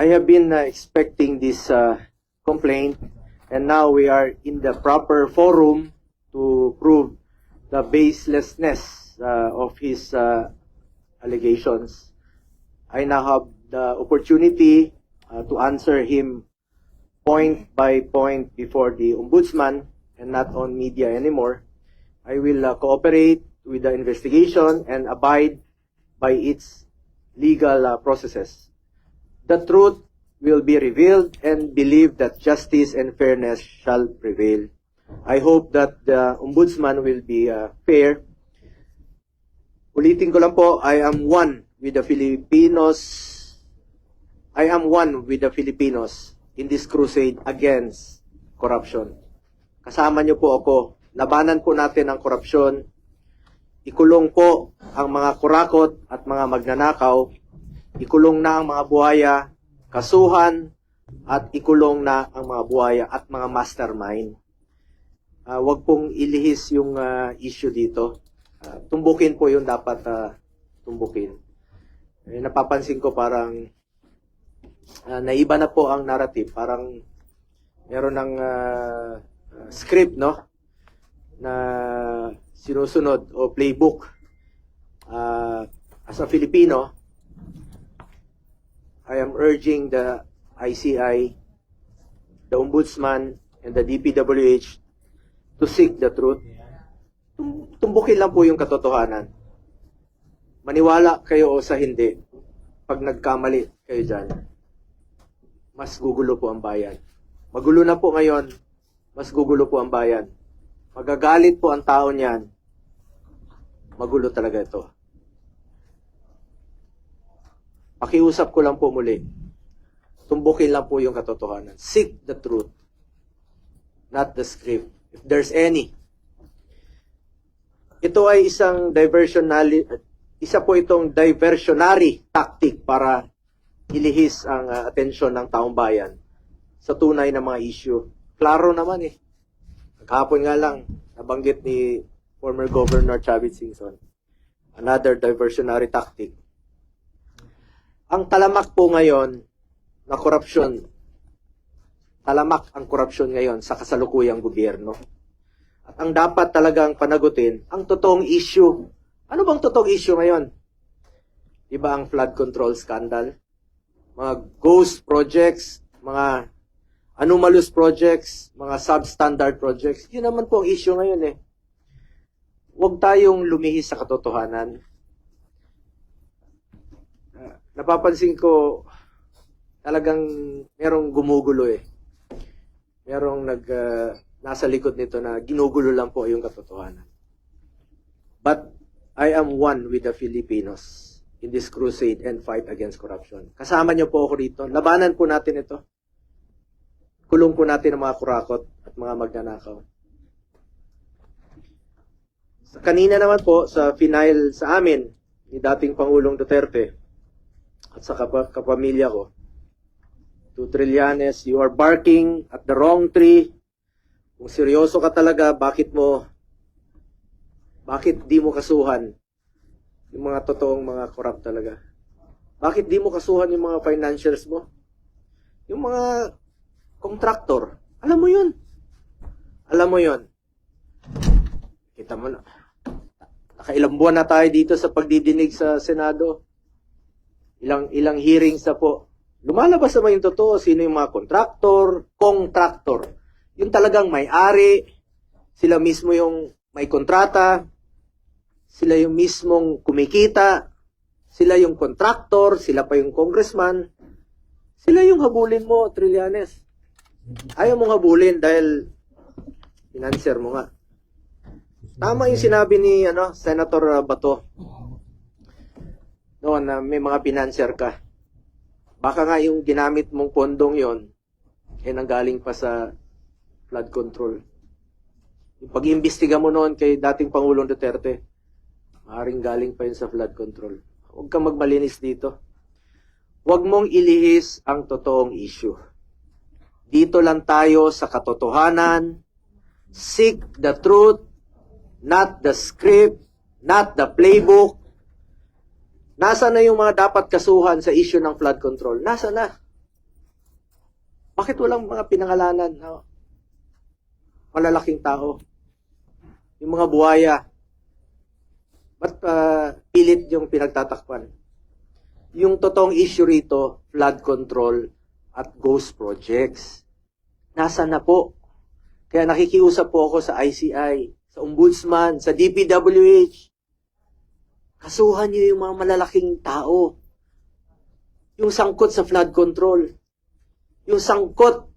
I have been expecting this complaint, and now we are in the proper forum to prove the baselessness of his allegations. I now have the opportunity to answer him point by point before the Ombudsman and not on media anymore. I will cooperate with the investigation and abide by its legal processes. The truth will be revealed and believe that justice and fairness shall prevail. I hope that the Ombudsman will be fair. Ulitin ko lang po, I am one with the Filipinos. I am one with the Filipinos in this crusade against corruption. Kasama niyo po ako. Labanan po natin ang korupsyon. Ikulong po ang mga kurakot at mga magnanakaw. Ikulong na ang mga buhaya, kasuhan, at ikulong na ang mga buhaya at mga mastermind. Huwag pong ilihis yung issue dito. Tumbukin po yung dapat tumbukin. Napapansin ko parang naiba na po ang narrative. Parang meron ng script, no? Na sinusunod o playbook. As a Filipino, I am urging the ICI, the Ombudsman, and the DPWH to seek the truth. Tumbukin lang po yung katotohanan. Maniwala kayo o sa hindi, pag nagkamali kayo dyan, mas gugulo po ang bayan. Magulo na po ngayon, mas gugulo po ang bayan. Magagalit po ang tao niyan, magulo talaga ito. Pakiusap ko lang po muli, tumbukin lang po yung katotohanan. Seek the truth, not the script. If there's any. Ito ay isa po itong diversionary tactic para ilihis ang atensyon ng taong bayan sa tunay na mga issue. Klaro naman eh. Kahapon nga lang, nabanggit ni former Governor Chavit Singson. Another diversionary tactic. Ang talamak po ngayon na korupsyon, talamak ang korupsyon ngayon sa kasalukuyang gobyerno. At ang dapat talagang panagutin, ang totoong issue. Ano bang totoong issue ngayon? Diba ang flood control scandal? Mga ghost projects, mga anomalous projects, mga substandard projects. Yun naman po ang issue ngayon eh. Huwag tayong lumihis sa katotohanan. Napapansin ko, talagang merong gumugulo eh. Merong nasa likod nito na ginugulo lang po yung katotohanan. But I am one with the Filipinos in this crusade and fight against corruption. Kasama niyo po ako rito. Labanan po natin ito. Kulong po natin ang mga kurakot at mga magnanakaw. Kanina naman po, sa final sa amin, ni dating Pangulong Duterte at sa kapamilya ko, to Trillanes, you are barking at the wrong tree. Kung seryoso ka talaga, bakit di mo kasuhan yung mga totoong mga corrupt talaga? Bakit di mo kasuhan yung mga financiers mo? Yung mga contractor. Alam mo yun. Alam mo yun. Kita mo na. Nakailang buwan na tayo dito sa pagdidinig sa Senado. Ilang hearings na po. Lumalabas naman yung totoo. Sino yung mga contractor. Yung talagang may-ari. Sila mismo yung may kontrata. Sila yung mismong kumikita. Sila yung contractor. Sila pa yung congressman. Sila yung habulin mo, Trillanes. Ayaw mong habulin dahil financer mo nga. Tama yung sinabi ni Senator Bato noon na may mga financer ka. Baka nga yung ginamit mong pondong yon nanggaling pa sa flood control. Yung pag-iimbestiga mo noon kay dating Pangulong Duterte, maaaring galing pa yun sa flood control. Huwag kang magmalinis dito. Huwag mong ilihis ang totoong issue. Dito lang tayo sa katotohanan. Seek the truth, not the script, not the playbook. Nasa na yung mga dapat kasuhan sa issue ng flood control? Nasa na? Bakit walang mga pinangalanan na malalaking tao? Yung mga buhaya, ba't pilit yung pinagtatakpan? Yung totoong issue rito, flood control at ghost projects. Nasa na po? Kaya nakikiusap po ako sa ICI, sa Ombudsman, sa DPWH. Kasuhan niyo yung mga malalaking tao. Yung sangkot sa flood control. Yung sangkot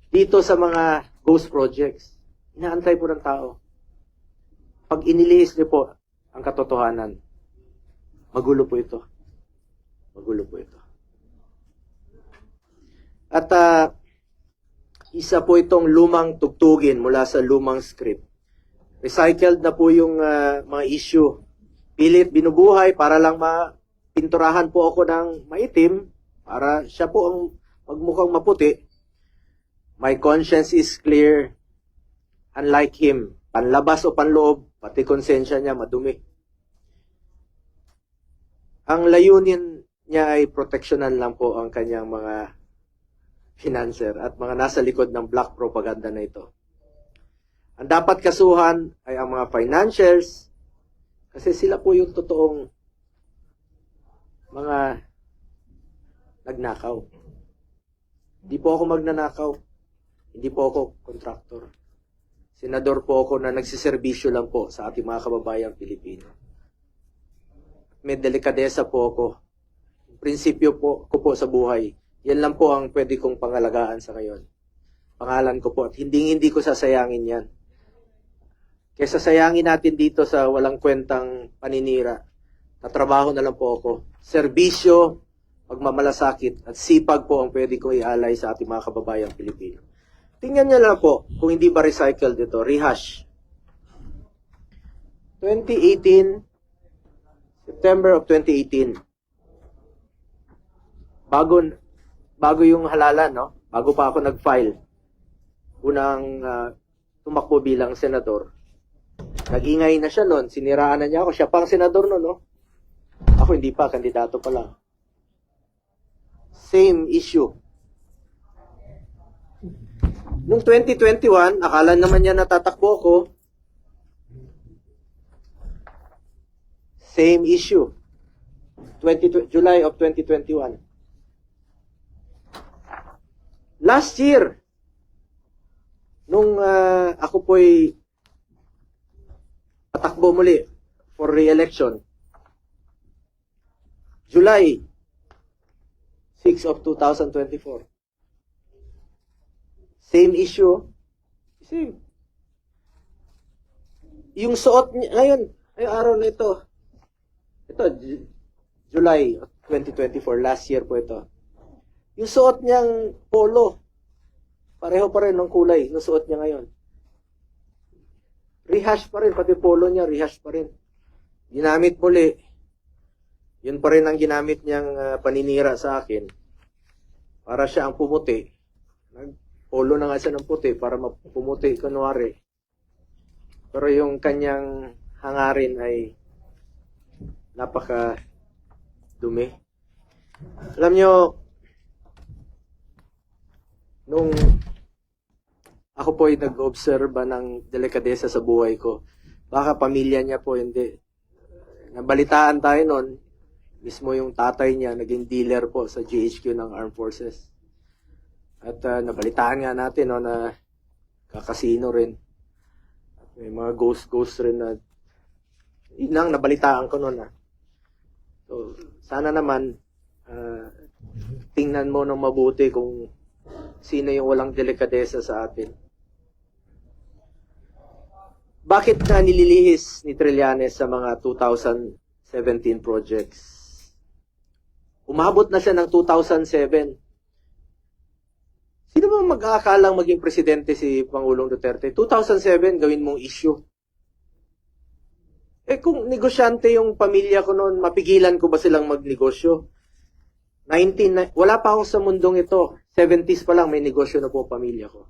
dito sa mga ghost projects. Inaantay po ng tao. Pag inilihis niyo po ang katotohanan, magulo po ito. Magulo po ito. At isa po itong lumang tugtugin mula sa lumang script. Recycled na po yung mga issue. Pilit binubuhay para lang mapinturahan po ako ng maitim para siya po ang magmukhang maputi. My conscience is clear. Unlike him, panlabas o panloob, pati konsensya niya madumi. Ang layunin niya ay proteksyonan lang po ang kanyang mga financer at mga nasa likod ng black propaganda na ito. Ang dapat kasuhan ay ang mga financiers kasi sila po yung totoong mga nagnakaw. Hindi po ako magnanakaw. Hindi po ako kontraktor. Senador po ako na nagsiservisyo lang po sa ating mga kababayang Pilipino. May delikadesa po ako. Prinsipyo po ko po sa buhay. Yan lang po ang pwede kong pangalagaan sa ngayon. Pangalan ko po at hindi ko sasayangin yan. Kesa sayangin natin dito sa walang kwentang paninira, tatrabaho na lang po ako. Serbisyo, pagmamalasakit at sipag po ang pwede kong ialay sa ating mga kababayang Pilipino. Tingnan niyo lang po kung hindi ba recycled ito, rehash. 2018, September of 2018. Bago yung halalan, no? Bago pa ako nag-file. Unang tumakbo bilang senador. Nag-ingay na siya noon. Siniraan na niya ako. Siya pang senador noon, no? Ako hindi pa. Kandidato pa lang. Same issue. Noong 2021, akala naman niya natatakbo ko. Same issue. July of 2021. Last year, nung ako po'y patakbo muli for re-election, July 6 of 2024. Same issue. Same. Yung suot niya, ngayon, ay araw na ito. Ito, July of 2024, last year po ito. Yung suot niyang polo, pareho pa rin ng kulay ng suot niya ngayon. Rehash pa rin, pati polo niya, rehash pa rin. Ginamit muli. Yun pa rin ang ginamit niyang paninira sa akin. Para siya ang pumuti. Polo na nga siya ng puti para pumuti, kunwari. Pero yung kanyang hangarin ay napaka dumi. Alam nyo, nung ako po ay nag-obserba ng delikadesa sa buhay ko, baka pamilya niya po hindi. Nabalitaan tayo noon, mismo yung tatay niya, naging dealer po sa GHQ ng Armed Forces. At nabalitaan nga natin no, na kakasino rin. At may mga ghost rin na yun ang nabalitaan ko noon. So, sana naman tingnan mo ng mabuti kung sino yung walang delikadesa sa atin. Bakit na nililihis ni Trillanes sa mga 2017 projects? Umabot na siya ng 2007. Sino ba mag-aakalang maging presidente si Pangulong Duterte? 2007, gawin mong issue. Eh kung negosyante yung pamilya ko noon, mapigilan ko ba silang magnegosyo? Wala pa ako sa mundong ito. 70s pa lang may negosyo na po pamilya ko.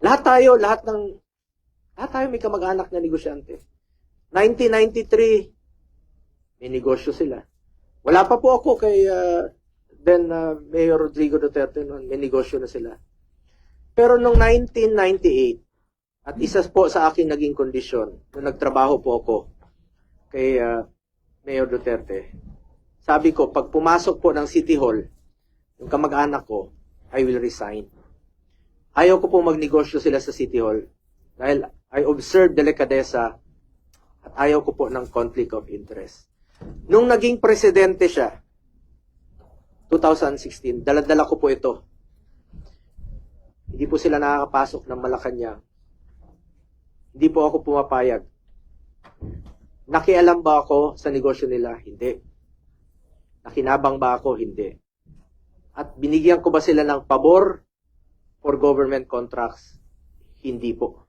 Lahat tayo may kamag-anak na negosyante. 1993, may negosyo sila. Wala pa po ako kay then Mayor Rodrigo Duterte noon, may negosyo na sila. Pero noong 1998, at isa po sa aking naging kondisyon, nung nagtrabaho po ako kay Mayor Duterte, sabi ko, pag pumasok po ng City Hall, yung kamag-anak ko, I will resign. Ayaw ko po magnegosyo sila sa City Hall dahil I observe delikadesa at ayaw ko po ng conflict of interest. Nung naging presidente siya, 2016, dala-dala ko po ito. Hindi po sila nakakapasok ng Malacanang. Hindi po ako pumapayag. Nakialam ba ako sa negosyo nila? Hindi. Nakinabang ba ako? Hindi. At binigyan ko ba sila ng pabor for government contracts? Hindi po.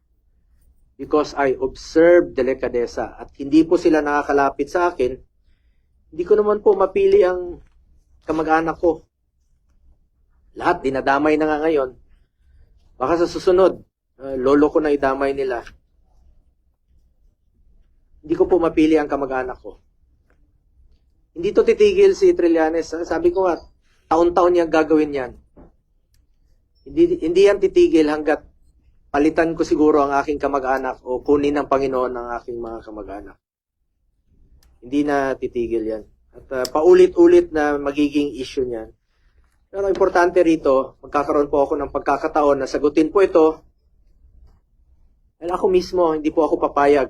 Because I observe delikadesa at hindi po sila nakakalapit sa akin, hindi ko naman po mapili ang kamag-anak ko. Lahat dinadamay na nga ngayon. Baka sa susunod, lolo ko na idamay nila. Hindi ko po mapili ang kamag-anak ko. Hindi to titigil si Trillanes. Sabi ko nga, taon-taon niyang gagawin yan. Hindi yan titigil hanggat palitan ko siguro ang aking kamag-anak o kunin ng Panginoon ang aking mga kamag-anak. Hindi na titigil yan. At paulit-ulit na magiging issue niyan. Pero importante rito, magkakaroon po ako ng pagkakataon na sagutin po ito. Dahil ako mismo, hindi po ako papayag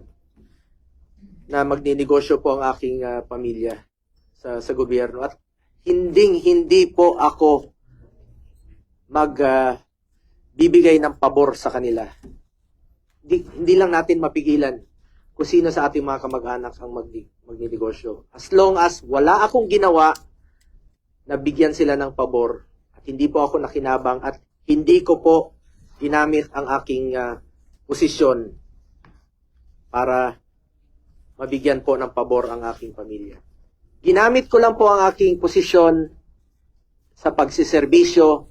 na magninegosyo po ang aking pamilya sa gobyerno. At hindi po ako bibigay ng pabor sa kanila. Hindi lang natin mapigilan kung sino sa ating mga kamag-anak ang magninegosyo. As long as wala akong ginawa na bigyan sila ng pabor at hindi po ako nakinabang at hindi ko po ginamit ang aking posisyon para mabigyan po ng pabor ang aking pamilya. Ginamit ko lang po ang aking posisyon sa pagsiservisyo,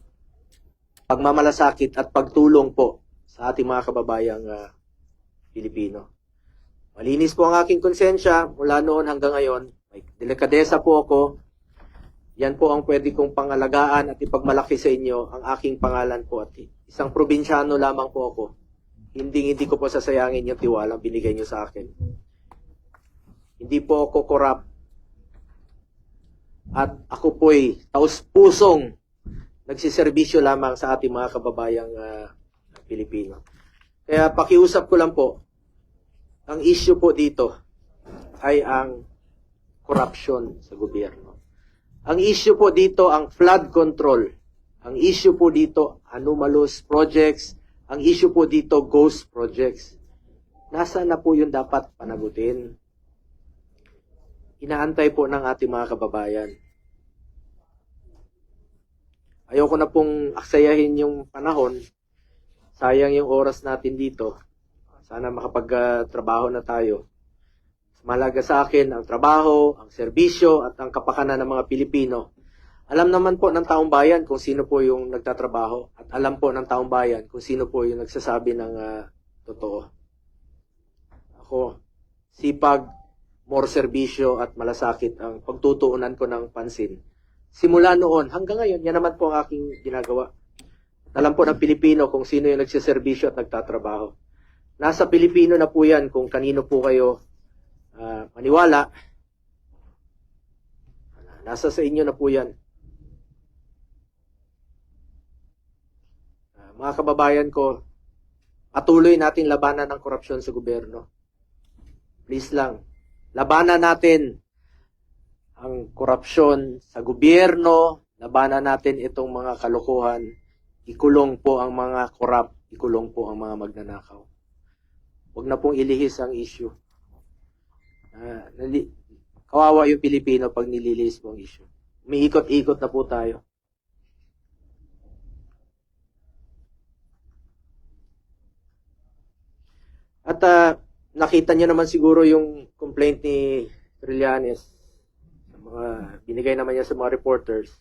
pagmamalasakit at pagtulong po sa ating mga kababayang Pilipino. Malinis po ang aking konsensya mula noon hanggang ngayon. May delikadesa po ako. Yan po ang pwede kong pangalagaan at ipagmalaki sa inyo ang aking pangalan po. At isang probinsyano lamang po ako. Hindi ko po sasayangin yung tiwalang binigay nyo sa akin. Hindi po ako corrupt. At ako po'y taus-pusong nagsiservisyo lamang sa ating mga kababayang Pilipino. Kaya pakiusap ko lang po, ang issue po dito ay ang corruption sa gobyerno. Ang issue po dito ang flood control. Ang issue po dito anomalous projects. Ang issue po dito ghost projects. Nasaan na po yun dapat panagutin? Inaantay po ng ating mga kababayan. Ayoko na pong aksayahin yung panahon. Sayang yung oras natin dito. Sana makapagtrabaho na tayo. Mahalaga sa akin ang trabaho, ang serbisyo, at ang kapakanan ng mga Pilipino. Alam naman po ng taong bayan kung sino po yung nagtatrabaho. At alam po ng taong bayan kung sino po yung nagsasabi ng totoo. Ako, sipag, more serbisyo at malasakit ang pagtutuunan ko ng pansin. Simula noon hanggang ngayon, yan naman po ang aking ginagawa. Alam po ng Pilipino kung sino yung nagsiservisyo at nagtatrabaho. Nasa Pilipino na po yan kung kanino po kayo maniwala. Nasa sa inyo na po yan. Mga kababayan ko, patuloy natin labanan ang korupsyon sa gobyerno. Please lang. Labanan natin ang korupsyon sa gobyerno, labanan natin itong mga kalokohan, ikulong po ang mga korap, ikulong po ang mga magnanakaw. Huwag na pong ilihis ang issue. Kawawa yung Pilipino pag nililihis po ang issue. Umiikot-ikot na po tayo. At nakita niyo naman siguro yung complaint ni Trillanes. Binigay naman niya sa mga reporters.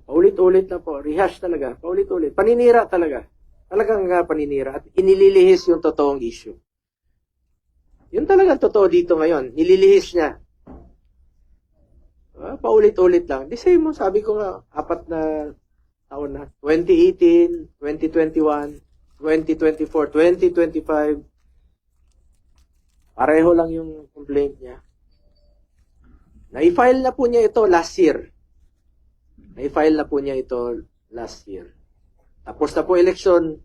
Paulit-ulit na po. Rehash talaga. Paulit-ulit. Paninira talaga. Talagang paninira. At inililihis yung totoong issue. Yun talagang totoo dito ngayon. Nililihis niya. Paulit-ulit lang. The same mo, sabi ko nga, 4 na taon na. 2018, 2021, 2024, 2025. Pareho lang yung complaint niya. Na-file na po niya ito last year. Na-file na po niya ito last year. Tapos na po election.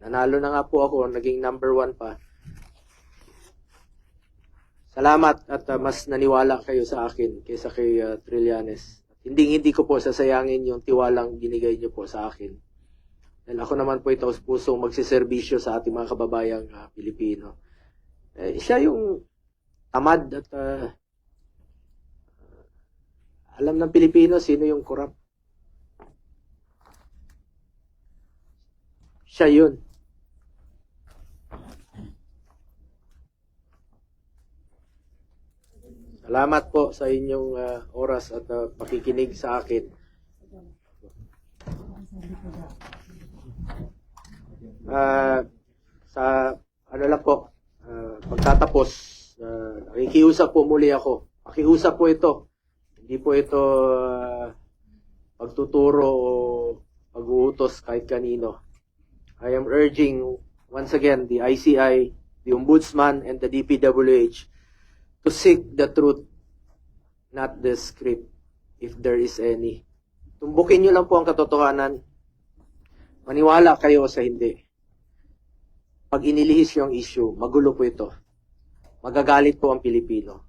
Nanalo na nga po ako, naging number 1 pa. Salamat at mas naniwala kayo sa akin kaysa kay Trillanes. Hindi ko po sasayangin yung tiwalang binigay niyo po sa akin. Dahil ako naman po ito pusong magsiservisyo sa ating mga kababayang Pilipino. Siya yung tamad at alam ng Pilipino sino yung corrupt. Siya yun. Salamat po sa inyong oras at pakikinig sa akin. Sa ano lang po, pagtatapos, nakikiusap po muli ako. Pakiusap po ito. Hindi po ito pagtuturo o pag-uutos kahit kanino. I am urging once again the ICI, the Ombudsman, and the DPWH to seek the truth, not the script, if there is any. Tumbukin nyo lang po ang katotohanan. Maniwala kayo sa hindi. Pag inilihis yung issue, magulo po ito. Magagalit po ang Pilipino.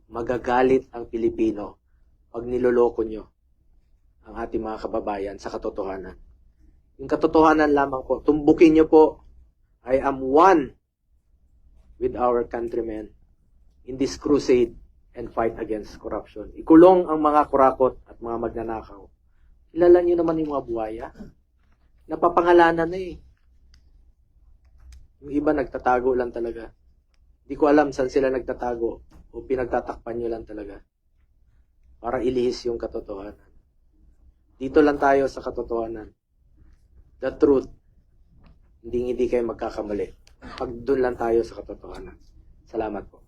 Magagalit ang Pilipino pag niloloko nyo ang ating mga kababayan sa katotohanan. Yung katotohanan lamang po, tumbukin nyo po, I am one with our countrymen in this crusade and fight against corruption. Ikulong ang mga kurakot at mga magnanakaw. Kilala nyo naman yung mga buhaya. Napapangalanan na eh. Yung iba nagtatago lang talaga. Hindi ko alam saan sila nagtatago o pinagtatakpan nyo lang talaga para ilihis yung katotohanan. Dito lang tayo sa katotohanan. The truth. Hindi kayo magkakamali. Pag doon lang tayo sa katotohanan. Salamat po.